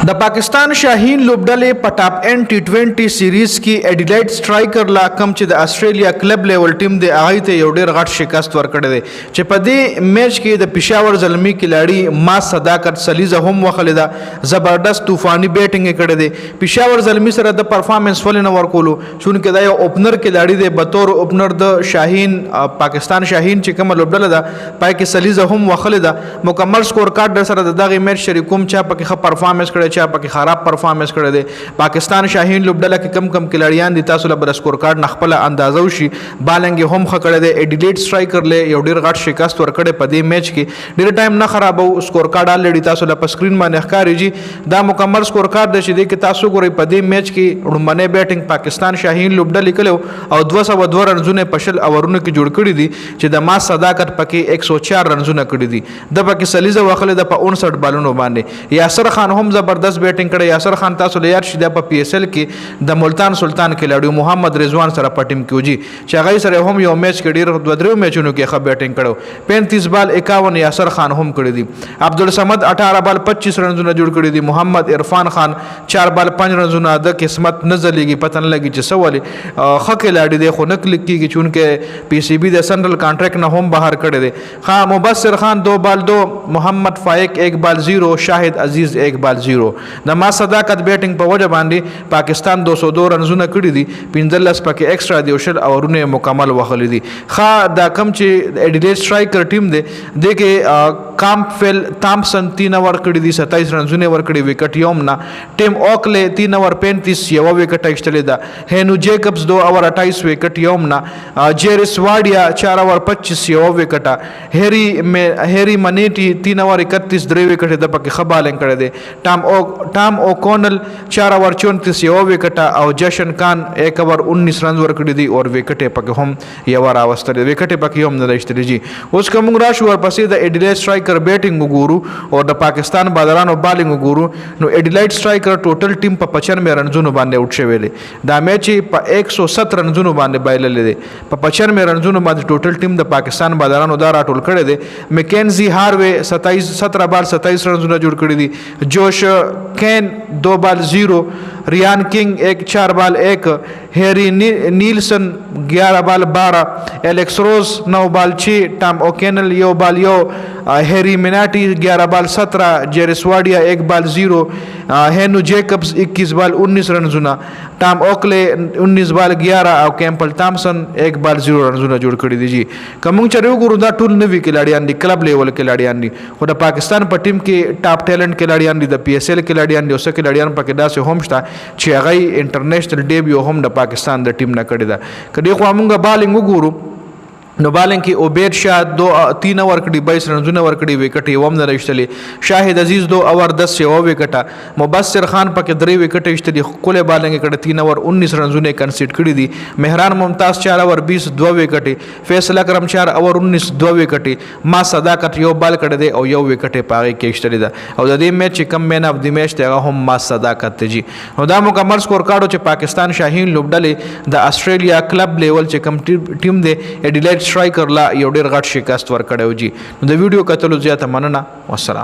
د پاکستان شاهین لوبډلې په ټاپ ان ټي20 سیریز کې اډیلایډ سټرایکر لا کم چې د استرالیا کلب لیول ټیم دی هغه ته یو ډیر غټ شکست ورکړی دی چې په دې میچ کې د پېښور زلمی کلاړي ما صداقت سلیزه هم وخلې ده زبردست طوفاني بیټینګ کړی دی پېښور زلمی سره د پرفارمنس ول نه ورکولو چونکه دا یو اوپنر کلاړي دی به طور اوپنر د شاهین پاکستان شاهین چې کوم لوبډله ده پای کې سلیزه هم وخلې ده مکمل سکور کارت سره دغه میچ شریکوم چا پکې ښه پرفارمنس کړی چا پکې خراب پرفارمنس کړی دی پاکستان شاهین لوبډله کې کم کلاړیان دي تاسو له بل سکور کارت نخپل اندازو شي بالنګ هم خ کړی دی اډیلیټ سټرایکر له یو ډیر غټ شکست ورکړی په دې میچ کې ډیر ټایم نه خرابو سکور کارت الریډي تاسو له سکرین باندې ښکاریږي دا مکمل سکور کارت دی چې کې تاسو ګورئ په دې میچ کې وړاندې بیټینګ پاکستان شاهین لوبډله کړو او 202 رنزونه پشل اورونو کې جوړ کړی دي چې د ما صداقت پکې 104 رنزونه کړی دي د پکې سلیزه وخلې د په 59 بالونو باندې یاسر خان هم زبردست بیټینګ کړی یاسر خان تاسو له یاد شي د پی ایس ال کې د ملتان سلطان کلاړي محمد رضوان سره په ټیم کې وجي چې هغه سره هم یو میچ کې ډیر دوه درو میچونو کې ښه بیټینګ کړو 35 بال 51 یاسر خان هم کړی دي عبدالصمد 18 بال 25 رنزونه جوړ کړی دي محمد عرفان خان 4 بال 5 رنزونه د قسمت نه ځلېږي پته نه لګي چې سوالي ښه کلاړي دی خو نه کلیک کېږي چونکه پی سی بی د سنټرل کانټریکټ نه هم بهر کړی دی خا مبصر خان 2 بال 2 محمد فائق 1 بال 0 شاهد عزیز 1 بال 0 د ما صداقت بیټینګ په وجه باندې پاکستان 202 رنزونه کړی دي 15 پکې ایکسترا دی او شل اورونه مکمل وخلی دي خا دا کم چې اډیلیټ سټرایکر ټیم دی د کې کامفیل تامسن 3 اور کړی دي 27 رنزونه ور کړی وکټ یوم نه ټیم اوکله 3 اور 35 یو وکټ ایکستلې ده هینو جیکبز 2 اور 28 وکټ یوم نه جیرس واډیا 4 اور 25 یو وکټ هری منیټي 3 اور 31 درې وکټ د پکې خبالنګ کړی دی ټام اوکونل 4 اور 34 یو وکټ او جشن خان 1 اور 19 رنز ور کړی دي او وکټ پکې هم یو راوستل وکټ پکې هم نه لشتري جی اوس کوم راشو ورپسې د اډیلیټ سټرایکر بیټینګ وګورو او د پاکستان بادرانو بالینګ وګورو نو اډیلیټ سټرایکر ټوټل ټیم په 95 رنزونو باندې اوټ شوی دی دا میچ په 107 رنزونو باندې بایلل دي په 95 رنزونو باندې ټوټل ټیم د پاکستان بادرانو دا راټول کړی دی میکنزي هاروي 17 بال 27 رنزونه جوړ کړی دي جوش کین 2 بال 0 ریان کنگ 4 بال 1 هیری نیلسن 11 بال 12 एलेक्स रोज 9 बाल 6 टॉम ओकेनल 1 बाल 1 हेरी मिनाटी 11 बाल 17 जेरिस वाडिया 1 बाल 0 हेनू जेकब्स 21 बाल 19 रनजुना टॉम ओकले 19 बाल 11 او कैम्पल थॉमसन 1 बाल 0 रनजुना जोड़ कड़ी दी जी कमुंग चरियो गुरु दा टूल नवी खिलाड़ियां दी क्लब लेवल खिलाड़ियां दी और पाकिस्तान पर टीम के टॉप टैलेंट खिलाड़ियां दी द पीएसएल खिलाड़ियां दी ओसे खिलाड़ियां पर के दासे होमस्टा چې هغه انټرنیشنل ډیبیو هم د پاکستان د ټیم نه کړی دا کدی خو موږ بالینګ وګورو نو بالنګ کې عبید شاه 3 اور کړي 22 رنزونه ور کړي وکټ یوم نه رښتلې شاهد عزیز 2 اور 10 یو وکټه مبصر خان پکې 3 وکټ اشتلې کله بالنګ کړي 3 اور 19 رنزونه کنسیډ کړي دي مهران ممتاز 4 اور 20 2 وکټ فیصل اکرم 4 اور 19 2 وکټ ما صداقت یو بال کړي دي او یو وکټ پاره کې اشتلې ده او د دې میچ کم مین اف دی میچ ته هم ما صداقت ته جی نو دا مکمل سکور کارډو چې پاکستان شاهین لوبډلې د استرالیا کلب لیول چې کم ټیم دی اډیلیډ سټرایکر لا یو ډیر غټ شکست ورکړیو جی نو د ویډیو کتلو زیاته مننه والسلام